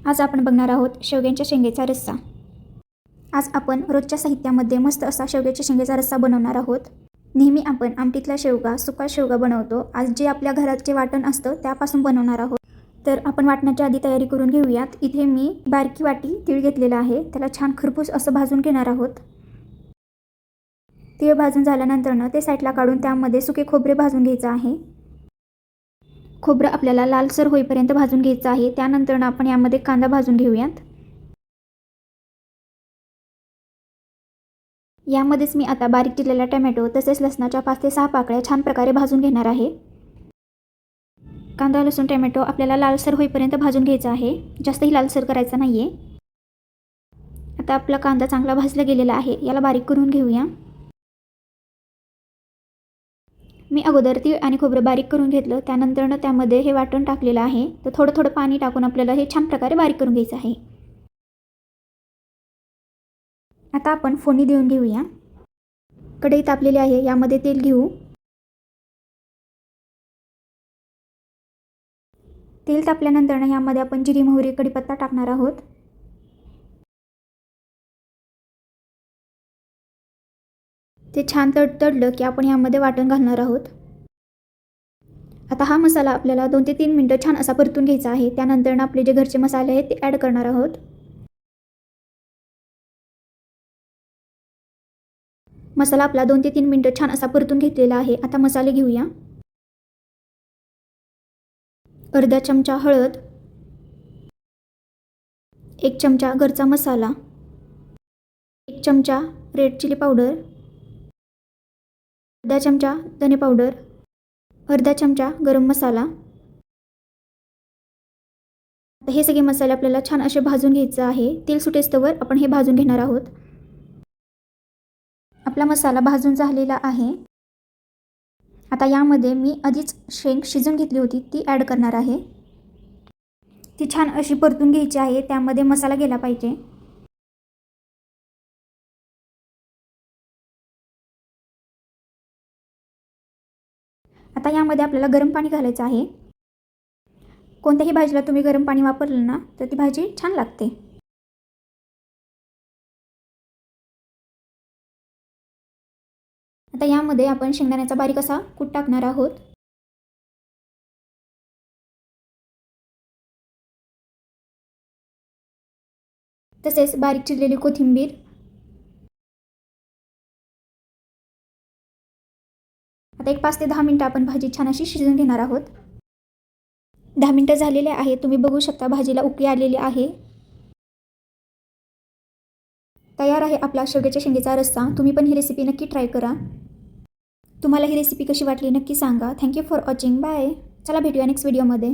आज आपण बघणार आहोत शेवग्याच्या शेंगेचा रस्सा। आज आपण रोजच्या साहित्यामध्ये मस्त असा शेवग्याच्या शेंगेचा रस्सा बनवणार आहोत। नेहमी आपण आमटीतला शेवगा, सुका शेवगा बनवतो। आज जे आपल्या घरात जे वाटण असतं त्यापासून बनवणार आहोत। तर आपण वाटण्याच्या आधी तयारी करून घेऊयात। इथे मी बारकी वाटी तीळ घेतलेला आहे, त्याला छान खरपूस असं भाजून घेणार आहोत। तीळ भाजून झाल्यानंतर ते साईडला काढून त्यामध्ये सुके खोबरे भाजून घ्यायचं आहे। खोबरं आपल्याला लालसर होईपर्यंत भाजून घ्यायचं आहे। त्यानंतर आपण यामध्ये कांदा भाजून घेऊयात। यामध्येच मी आता बारीक चिरलेला टोमॅटो तसेच लसणाच्या 5 ते 6 पाकळ्या छान प्रकारे भाजून घेणार आहे। कांदा, लसूण, टोमॅटो आपल्याला लालसर होईपर्यंत भाजून घ्यायचा आहे, जास्तही लालसर करायचा नाहीये। आता आपला कांदा चांगला भाजला गेलेला आहे, याला बारीक करून घेऊया। मी अगोदर तीळ आणि खोबरं बारीक करून घेतलं, त्यानंतर त्यामध्ये हे वाटण टाकलेलं आहे। तर थोडं थोडं पाणी टाकून आपल्याला हे छान प्रकारे बारीक करून घ्यायचं आहे। आता आपण फोडणी देऊन घेऊया। कढई तापलेली आहे, यामध्ये तेल घेऊ। तेल तापल्यानंतर यामध्ये आपण जिरी, मोहरी, कढीपत्ता टाकणार आहोत। ते छान तडतडलं की आपण यामध्ये वाटण घालणार आहोत। आता हा मसाला आपल्याला 2 ते 3 मिनिटं छान असा परतून घ्यायचा आहे। त्यानंतर आपले जे घरचे मसाले आहेत ते ॲड करणार आहोत। मसाला आपला 2 ते 3 मिनिटं छान असा परतून घेतलेला आहे। आता मसाले घेऊया। अर्धा चमचा हळद, 1 चमचा घरचा मसाला, 1 चमचा रेड चिली पावडर, अर्धा चमचा धने पावडर, अर्धा चमचा गरम मसाला। आता हे सगळे मसाले आपल्याला छान असे भाजून घ्यायचे आहे। तेल सुटेस्तोवर आपण हे भाजून घेणार आहोत। आपला मसाला भाजून झालेला आहे। आता यामध्ये मी आधीच शेंग शिजून घेतली होती ती ॲड करणार आहे। ती छान अशी परतून घ्यायची आहे, त्यामध्ये मसाला गेला पाहिजे। आता यामध्ये आपल्याला गरम पाणी घालायचं आहे। कोणत्याही भाजीला तुम्ही गरम पाणी वापरलं ना तर ती भाजी छान लागते। आता यामध्ये आपण शेंगदाण्याचा बारीक असा कूट टाकणार आहोत। तसेच बारीक चिरलेली कोथिंबीर। आता एक 5 ते 10 मिनिटं आपण भाजी छान अशी शिजवून घेणार आहोत। 10 मिनिटं झालेले आहे, तुम्ही बघू शकता भाजीला उकळी आलेली आहे। तयार आहे आपला शेवग्याच्या शेंगेचा रस्सा। तुम्ही पण ही रेसिपी नक्की ट्राय करा। तुम्हाला ही रेसिपी कशी वाटली नक्की सांगा। Thank you for watching. बाय। चला भेटूया नेक्स्ट व्हिडिओमध्ये।